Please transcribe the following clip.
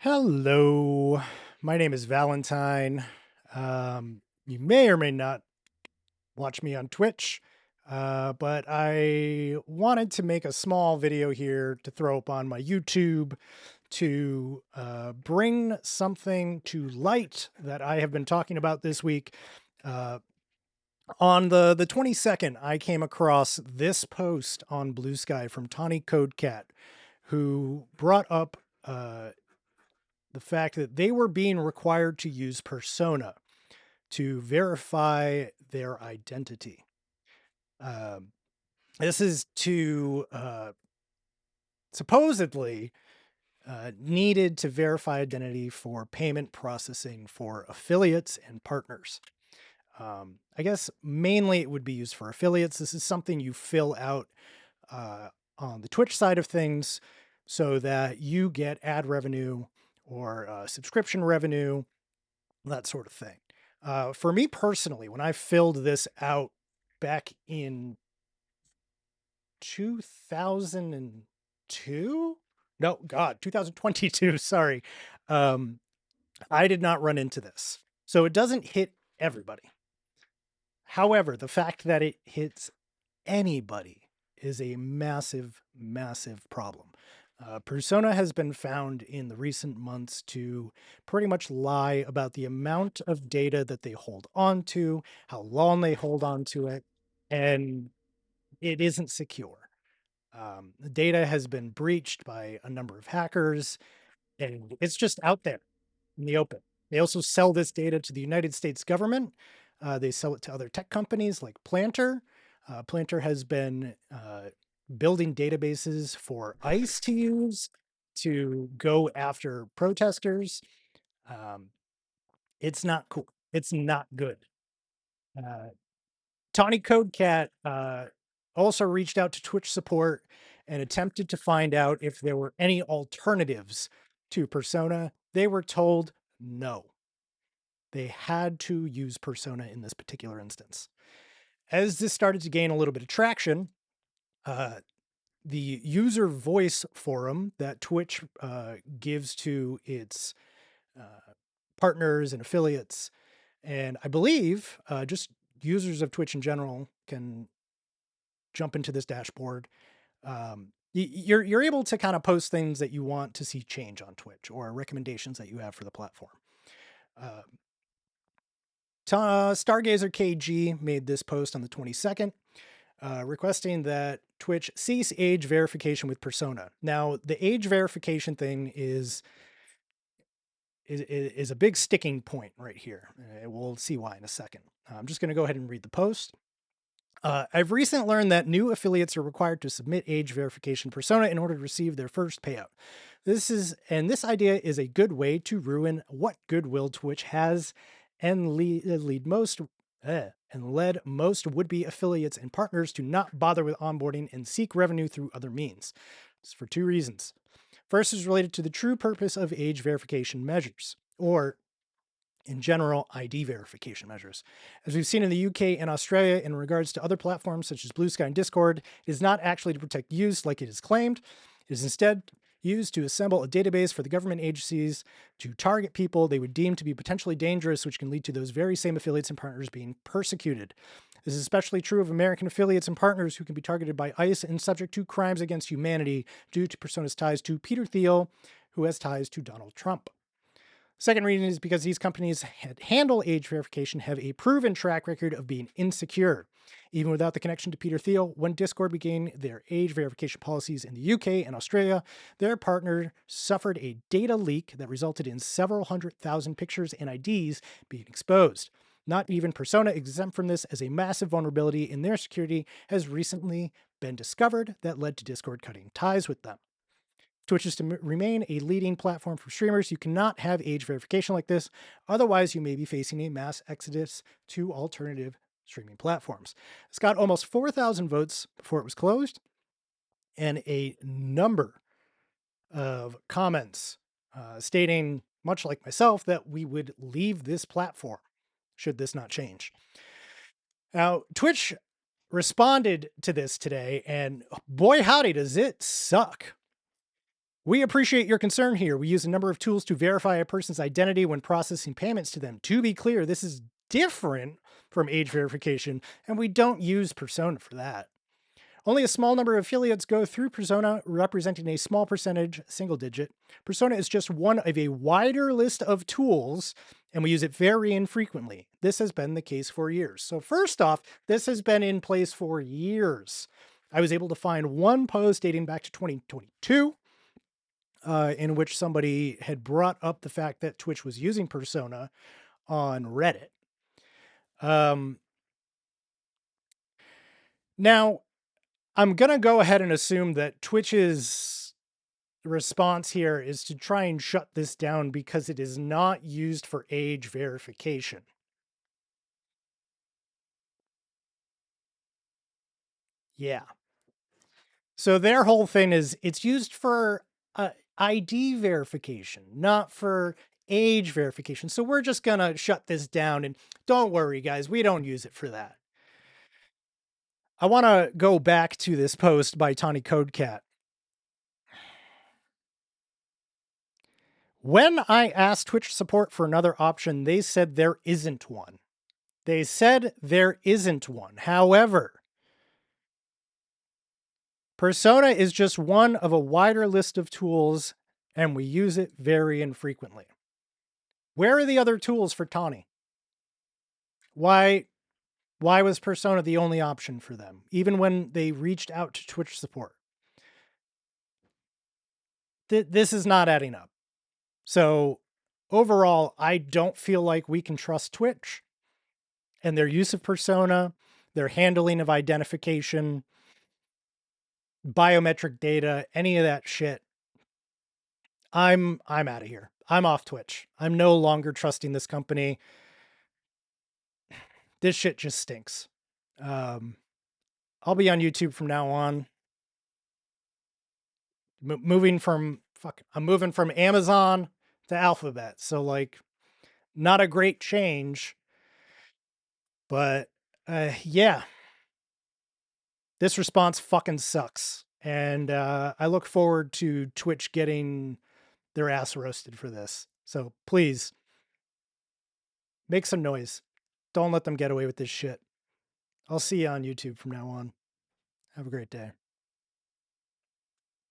Hello, my name is Valentine. You may or may not watch me on Twitch, but I wanted to make a small video here to throw up on my YouTube to bring something to light that I have been talking about this week. Uh, on the 22nd, I came across this post on Bluesky from Tawny Code Cat, who brought up the fact that they were being required to use persona to verify their identity. Um, this is to supposedly needed to verify identity for payment processing for affiliates and partners. I guess mainly it would be used for affiliates. This is something you fill out on the Twitch side of things so that you get ad revenue or subscription revenue, that sort of thing. For me personally, when I filled this out back in 2002, no, God, 2022, sorry, um, I did not run into this. So it doesn't hit everybody. However, the fact that it hits anybody is a massive, massive problem. Persona has been found in the recent months to pretty much lie about the amount of data that they hold on to, how long they hold on to it, and it isn't secure. The data has been breached by a number of hackers, and it's just out there in the open. They also sell this data to the United States government. They sell it to other tech companies like Planter. Planter has been building databases for ICE to use to go after protesters. Um, it's not cool. It's not good. Uh, Tawny Code Cat also reached out to Twitch support and attempted to find out if there were any alternatives to Persona. They were told no. They had to use Persona in this particular instance. As this started to gain a little bit of traction, uh, the user voice forum that Twitch gives to its uh, partners and affiliates, and I believe just users of Twitch in general can jump into this dashboard. You're able to kind of post things that you want to see change on Twitch or recommendations that you have for the platform. Uh, Stargazer KG made this post on the 22nd, requesting that Twitch cease age verification with Persona. Now, the age verification thing is a big sticking point right here. We'll see why in a second. I'm just going to go ahead and read the post. I've recently learned that new affiliates are required to submit age verification persona in order to receive their first payout. This idea is a good way to ruin what goodwill Twitch has and led most would-be affiliates and partners to not bother with onboarding and seek revenue through other means. This is for two reasons. First is related to the true purpose of age verification measures, or in general, ID verification measures. As we've seen in the UK and Australia in regards to other platforms such as Bluesky and Discord, it is not actually to protect use like it is claimed. It is instead used to assemble a database for the government agencies to target people they would deem to be potentially dangerous, which can lead to those very same affiliates and partners being persecuted. This is especially true of American affiliates and partners who can be targeted by ICE and subject to crimes against humanity due to Persona's ties to Peter Thiel, who has ties to Donald Trump. Second reason is because these companies that handle age verification have a proven track record of being insecure. Even without the connection to Peter Thiel, when Discord began their age verification policies in the UK and Australia, their partner suffered a data leak that resulted in several 100,000 pictures and IDs being exposed. Not even Persona exempt from this, as a massive vulnerability in their security has recently been discovered that led to Discord cutting ties with them. Twitch is to remain a leading platform for streamers. You cannot have age verification like this. Otherwise, you may be facing a mass exodus to alternative streaming platforms. It's got almost 4,000 votes before it was closed and a number of comments stating, much like myself, that we would leave this platform should this not change. Now, Twitch responded to this today, and boy, howdy, does it suck. We appreciate your concern here. We use a number of tools to verify a person's identity when processing payments to them. To be clear, this is different from age verification, and we don't use Persona for that. Only a small number of affiliates go through Persona, representing a small percentage, single digit. Persona is just one of a wider list of tools, and we use it very infrequently. This has been the case for years. So first off, this has been in place for years. I was able to find one post dating back to 2022 in which somebody had brought up the fact that Twitch was using Persona on Reddit. Now, I'm going to go ahead and assume that Twitch's response here is to try and shut this down because it is not used for age verification. Yeah. So their whole thing is it's used for ID verification, not for age verification. So we're just going to shut this down, and don't worry, guys, we don't use it for that. I want to go back to this post by Tawny Code Cat. When I asked Twitch support for another option, they said there isn't one. They said there isn't one. However, Persona is just one of a wider list of tools, and we use it very infrequently. Where are the other tools for Tawny? Why was Persona the only option for them, even when they reached out to Twitch support? This is not adding up. So overall, I don't feel like we can trust Twitch and their use of Persona, their handling of identification, biometric data, any of that shit. I'm out of here. I'm off Twitch. I'm no longer trusting this company. This shit just stinks. I'll be on YouTube from now on. I'm moving from Amazon to Alphabet. So like not a great change, but yeah. This response fucking sucks. And I look forward to Twitch getting their ass roasted for this. So please make some noise. Don't let them get away with this shit. I'll see you on YouTube from now on. Have a great day.